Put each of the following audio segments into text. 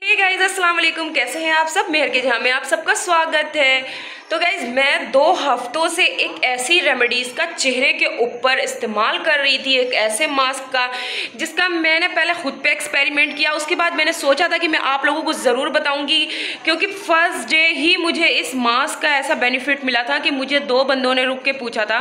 Hey guys, अस्सलाम वालेकुम। कैसे हैं आप सब? मेहर के जहाँ में आप सबका स्वागत है। तो गाइज, मैं 2 हफ्तों से एक ऐसी रेमेडीज़ का चेहरे के ऊपर इस्तेमाल कर रही थी, एक ऐसे मास्क का जिसका मैंने पहले खुद पे एक्सपेरिमेंट किया। उसके बाद मैंने सोचा था कि मैं आप लोगों को ज़रूर बताऊंगी, क्योंकि फर्स्ट डे ही मुझे इस मास्क का ऐसा बेनिफिट मिला था कि मुझे 2 बंदों ने रुक के पूछा था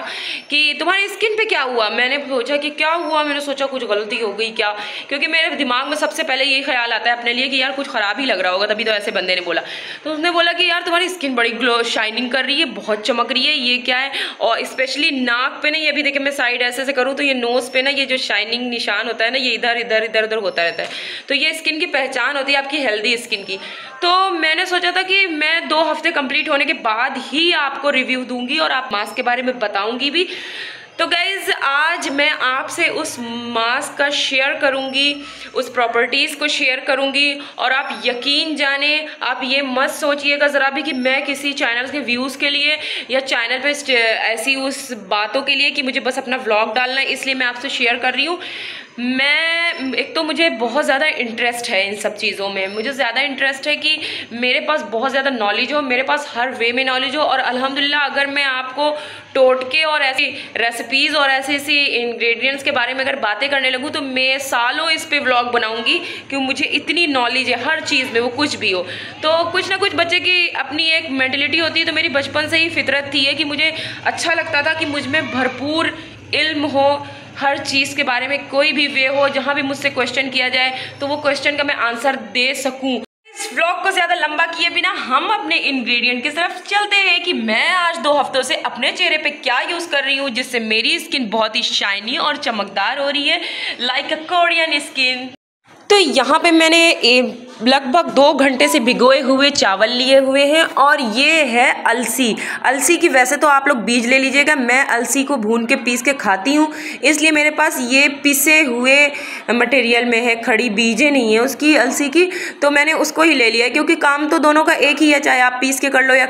कि तुम्हारी स्किन पे क्या हुआ। मैंने सोचा कि क्या हुआ, मैंने सोचा कुछ गलती हो गई क्या, क्योंकि मेरे दिमाग में सबसे पहले यही ख्याल आता है अपने लिए कि यार कुछ ख़राब ही लग रहा होगा। तभी तो ऐसे बंदे ने बोला, तो उसने बोला कि यार तुम्हारी स्किन बड़ी ग्लो शाइनिंग कर रही है, बहुत चमक रही है, ये क्या है। और स्पेशली नाक पे ना, ये भी देखे मैं साइड ऐसे से करूँ तो ये नोज पे ना ये जो शाइनिंग निशान होता है ना, ये इधर इधर इधर उधर होता रहता है। तो ये स्किन की पहचान होती है आपकी हेल्दी स्किन की। तो मैंने सोचा था कि मैं 2 हफ्ते कंप्लीट होने के बाद ही आपको रिव्यू दूंगी और आप मास्क के बारे में बताऊंगी भी। तो गाइज़, आज मैं आपसे उस मास्क का शेयर करूंगी, उस प्रॉपर्टीज़ को शेयर करूंगी। और आप यकीन जाने, आप ये मत सोचिएगा ज़रा भी कि मैं किसी चैनल के व्यूज़ के लिए या चैनल पे ऐसी उस बातों के लिए कि मुझे बस अपना व्लॉग डालना है इसलिए मैं आपसे शेयर कर रही हूँ। मैं एक तो मुझे बहुत ज़्यादा इंटरेस्ट है इन सब चीज़ों में। मुझे ज़्यादा इंटरेस्ट है कि मेरे पास बहुत ज़्यादा नॉलेज हो, मेरे पास हर वे में नॉलेज हो। और अल्हम्दुलिल्लाह, अगर मैं आपको टोटके और ऐसी रेसिपीज़ और ऐसे इंग्रेडिएंट्स के बारे में अगर बातें करने लगूँ तो मैं सालों इस पे व्लॉग बनाऊँगी, क्योंकि मुझे इतनी नॉलेज है हर चीज़ में, वो कुछ भी हो। तो कुछ ना कुछ बच्चे की अपनी एक मेंटलिटी होती है। तो मेरी बचपन से ही फितरत थी है कि मुझे अच्छा लगता था कि मुझ में भरपूर इल्म हो, हर चीज़ के बारे में कोई भी वे हो, जहाँ भी मुझसे क्वेश्चन किया जाए तो वो क्वेश्चन का मैं आंसर दे सकूं। इस व्लॉग को ज़्यादा लंबा किए बिना हम अपने इंग्रेडिएंट की तरफ चलते हैं कि मैं आज 2 हफ्तों से अपने चेहरे पे क्या यूज़ कर रही हूँ जिससे मेरी स्किन बहुत ही शाइनी और चमकदार हो रही है, लाइक अ कोरियन स्किन। तो यहाँ पे मैंने लगभग 2 घंटे से भिगोए हुए चावल लिए हुए हैं और ये है अलसी। अलसी की वैसे तो आप लोग बीज ले लीजिएगा, मैं अलसी को भून के पीस के खाती हूँ, इसलिए मेरे पास ये पिसे हुए मटेरियल में है, खड़ी बीजें नहीं है उसकी, अलसी की। तो मैंने उसको ही ले लिया है, क्योंकि काम तो दोनों का एक ही है, चाहे आप पीस के कर लो या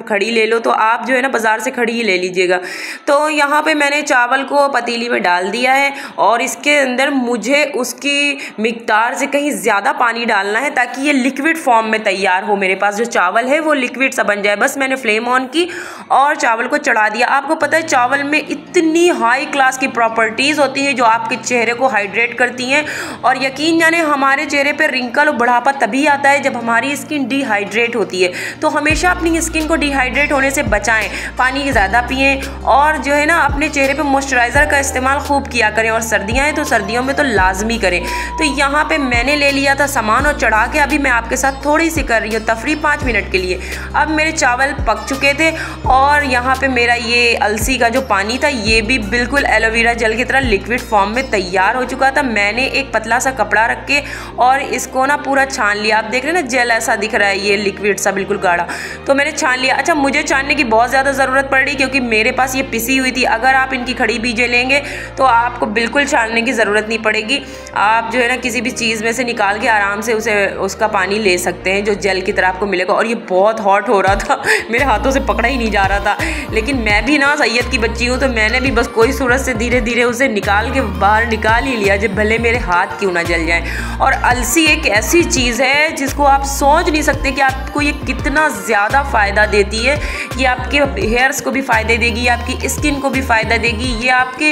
खड़ी ले लो। तो आप जो है ना बाज़ार से खड़ी ही ले लीजिएगा। तो यहाँ पर मैंने चावल को पतीली में डाल दिया है और इसके अंदर मुझे उसकी मिकदार से कहीं ज़्यादा पानी डालना है ताकि ये लिक्विड फॉर्म में तैयार हो। मेरे पास जो चावल है वो लिक्विड सा बन जाए। बस मैंने फ्लेम ऑन की और चावल को चढ़ा दिया। आपको पता है चावल में इतनी हाई क्लास की प्रॉपर्टीज़ होती हैं जो आपके चेहरे को हाइड्रेट करती हैं। और यकीन जाने, हमारे चेहरे पर रिंकल और बुढ़ापा तभी आता है जब हमारी स्किन डिहाइड्रेट होती है। तो हमेशा अपनी स्किन को डिहाइड्रेट होने से बचाएं, पानी ज़्यादा पिएँ और जो है ना अपने चेहरे पर मॉइस्चराइज़र का इस्तेमाल खूब किया करें। और सर्दियाँ हैं तो सर्दियों में तो लाजमी करें। तो यहाँ पे मैंने ले लिया था सामान और चढ़ा के अभी मैं आपके साथ थोड़ी सी कर रही हूँ तफरी 5 मिनट के लिए। अब मेरे चावल पक चुके थे और यहाँ पे मेरा ये अलसी का जो पानी था ये भी बिल्कुल एलोवेरा जेल की तरह लिक्विड फॉर्म में तैयार हो चुका था। मैंने एक पतला सा कपड़ा रख के और इसको ना पूरा छान लिया। आप देख रहे हैं ना, जेल ऐसा दिख रहा है, ये लिक्विड सा बिल्कुल गाढ़ा। तो मैंने छान लिया। अच्छा, मुझे छानने की बहुत ज़्यादा ज़रूरत पड़ रही क्योंकि मेरे पास ये पिसी हुई थी। अगर आप इनकी खड़ी बीजें लेंगे तो आपको बिल्कुल छानने की ज़रूरत नहीं पड़ेगी। आप जो है ना किसी भी चीज़ में से निकाल के आराम से उसका पानी ले सकते हैं जो जेल की तरह आपको मिलेगा। और ये बहुत हॉट हो रहा था, मेरे हाथों से पकड़ा ही नहीं जा रहा था। लेकिन मैं भी ना सैयद की बच्ची हूँ, तो मैंने भी बस कोई सूरत से धीरे धीरे उसे निकाल के बाहर निकाल ही लिया, जब भले मेरे हाथ क्यों ना जल जाए। और अलसी एक ऐसी चीज़ है जिसको आप सोच नहीं सकते कि आपको ये कितना ज़्यादा फ़ायदा देती है। ये आपके हेयर्स को भी फ़ायदे देगी, आपकी स्किन को भी फ़ायदा देगी। ये आपके,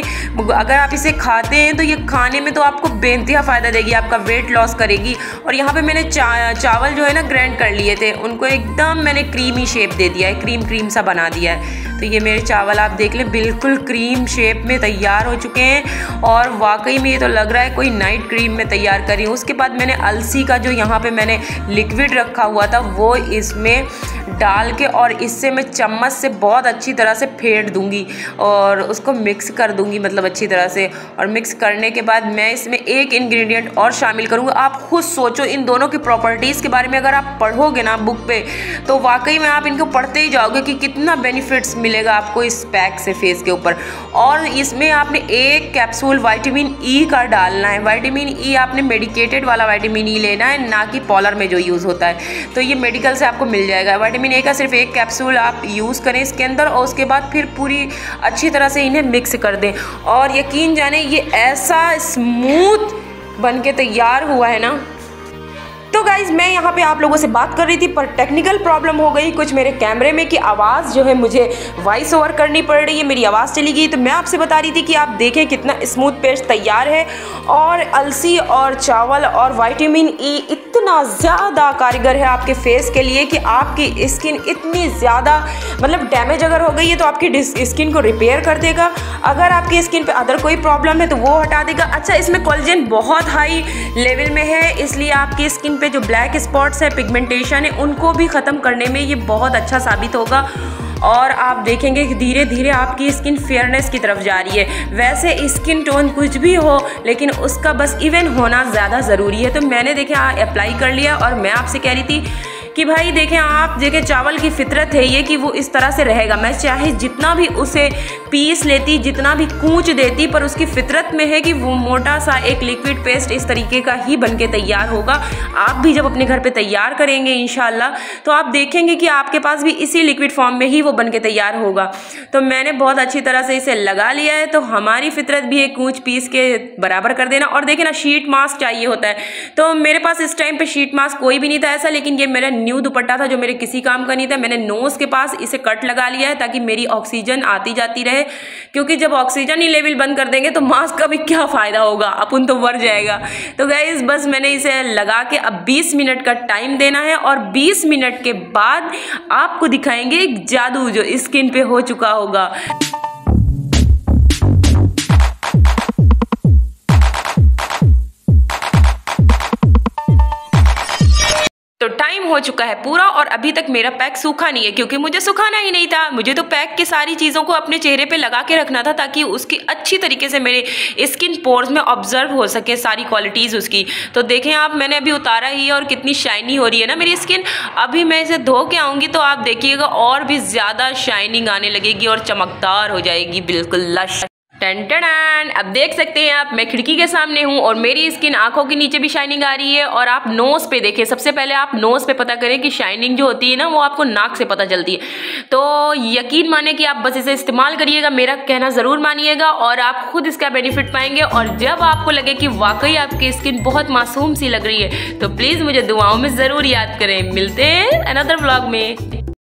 अगर आप इसे खाते हैं तो ये खाने में तो आपको बेइंतहा फ़ायदा देगी, आपका वेट लॉस करेगी। और यहाँ पे मैंने चावल जो है ना ग्राइंड कर लिए थे, उनको एकदम मैंने क्रीमी शेप दे दिया है, क्रीम सा बना दिया है। तो ये मेरे चावल आप देख लें बिल्कुल क्रीम शेप में तैयार हो चुके हैं और वाकई में ये तो लग रहा है कोई नाइट क्रीम में तैयार करी हूँ। उसके बाद मैंने अलसी का जो यहाँ पे मैंने लिक्विड रखा हुआ था वो इसमें डाल के और इससे मैं चम्मच से बहुत अच्छी तरह से फेंट दूंगी और उसको मिक्स कर दूंगी, मतलब अच्छी तरह से। और मिक्स करने के बाद मैं इसमें एक इंग्रेडिएंट और शामिल करूँगा। आप खुद सोचो, इन दोनों की प्रॉपर्टीज़ के बारे में अगर आप पढ़ोगे ना बुक पे तो वाकई में आप इनको पढ़ते ही जाओगे कि कितना बेनिफिट्स मिलेगा आपको इस पैक से फेस के ऊपर। और इसमें आपने 1 कैप्सूल विटामिन ई का डालना है। विटामिन ई आपने मेडिकेटेड वाला विटामिन ई लेना है, ना कि पॉलर में जो यूज़ होता है। तो ये मेडिकल से आपको मिल जाएगा। विटामिन ए का सिर्फ 1 कैप्सूल आप यूज़ करें इसके अंदर और उसके बाद फिर पूरी अच्छी तरह से इन्हें मिक्स कर दें। और यकीन जाने ये ऐसा स्मूथ बन के तैयार हुआ है ना, तो गाइज मैं यहाँ पे आप लोगों से बात कर रही थी पर टेक्निकल प्रॉब्लम हो गई कुछ मेरे कैमरे में कि आवाज़ जो है मुझे वॉइस ओवर करनी पड़ रही है, मेरी आवाज़ चली गई। तो मैं आपसे बता रही थी कि आप देखें कितना स्मूथ पेस्ट तैयार है और अलसी और चावल और विटामिन ई इतना ज़्यादा कारगर है आपके फेस के लिए कि आपकी स्किन इतनी ज़्यादा मतलब डैमेज अगर हो गई है तो आपकी स्किन को रिपेयर कर देगा। अगर आपकी स्किन पे अदर कोई प्रॉब्लम है तो वो हटा देगा। अच्छा, इसमें कोलेजन बहुत हाई लेवल में है, इसलिए आपकी स्किन पे जो ब्लैक स्पॉट्स है, पिगमेंटेशन है, उनको भी ख़त्म करने में ये बहुत अच्छा साबित होगा और आप देखेंगे कि धीरे धीरे आपकी स्किन फेयरनेस की तरफ जा रही है। वैसे स्किन टोन कुछ भी हो लेकिन उसका बस इवन होना ज़्यादा ज़रूरी है। तो मैंने देखे अप्लाई कर लिया और मैं आपसे कह रही थी कि भाई देखें, आप देखें चावल की फितरत है ये कि वो इस तरह से रहेगा। मैं चाहे जितना भी उसे पीस लेती, जितना भी कूच देती, पर उसकी फितरत में है कि वो मोटा सा एक लिक्विड पेस्ट इस तरीके का ही बनके तैयार होगा। आप भी जब अपने घर पे तैयार करेंगे इंशाल्लाह तो आप देखेंगे कि आपके पास भी इसी लिक्विड फॉर्म में ही वो बनके तैयार होगा। तो मैंने बहुत अच्छी तरह से इसे लगा लिया है। तो हमारी फितरत भी एक कूच पीस के बराबर कर देना। और देखें ना, शीट मास्क चाहिए होता है, तो मेरे पास इस टाइम पे शीट मास्क कोई भी नहीं था ऐसा, लेकिन ये मेरा न्यू दुपट्टा था जो मेरे किसी काम का नहीं था। मैंने नोज के पास इसे कट लगा लिया है ताकि मेरी ऑक्सीजन आती जाती रहे, क्योंकि जब ऑक्सीजन ही लेवल बंद कर देंगे तो मास्क का भी क्या फ़ायदा होगा, अपन तो मर जाएगा। तो गाइस बस मैंने इसे लगा के अब 20 मिनट का टाइम देना है और 20 मिनट के बाद आपको दिखाएंगे एक जादू जो स्किन पे हो चुका होगा। तो टाइम हो चुका है पूरा और अभी तक मेरा पैक सूखा नहीं है, क्योंकि मुझे सुखाना ही नहीं था। मुझे तो पैक की सारी चीज़ों को अपने चेहरे पे लगा के रखना था ताकि उसकी अच्छी तरीके से मेरे स्किन पोर्स में ऑब्जर्व हो सके सारी क्वालिटीज़ उसकी। तो देखें आप, मैंने अभी उतारा ही है और कितनी शाइनी हो रही है ना मेरी स्किन। अभी मैं इसे धो के आऊँगी तो आप देखिएगा और भी ज़्यादा शाइनिंग आने लगेगी और चमकदार हो जाएगी, बिल्कुल लश। टन टन, अब देख सकते हैं आप, मैं खिड़की के सामने हूँ और मेरी स्किन आंखों के नीचे भी शाइनिंग आ रही है। और आप नोज़ पे देखें, सबसे पहले आप नोज़ पे पता करें कि शाइनिंग जो होती है ना वो आपको नाक से पता चलती है। तो यकीन माने कि आप बस इसे इस्तेमाल करिएगा, मेरा कहना ज़रूर मानिएगा और आप खुद इसका बेनिफिट पाएंगे। और जब आपको लगे कि वाकई आपकी स्किन बहुत मासूम सी लग रही है तो प्लीज़ मुझे दुआओं में ज़रूर याद करें। मिलते हैं अनदर व्लॉग में।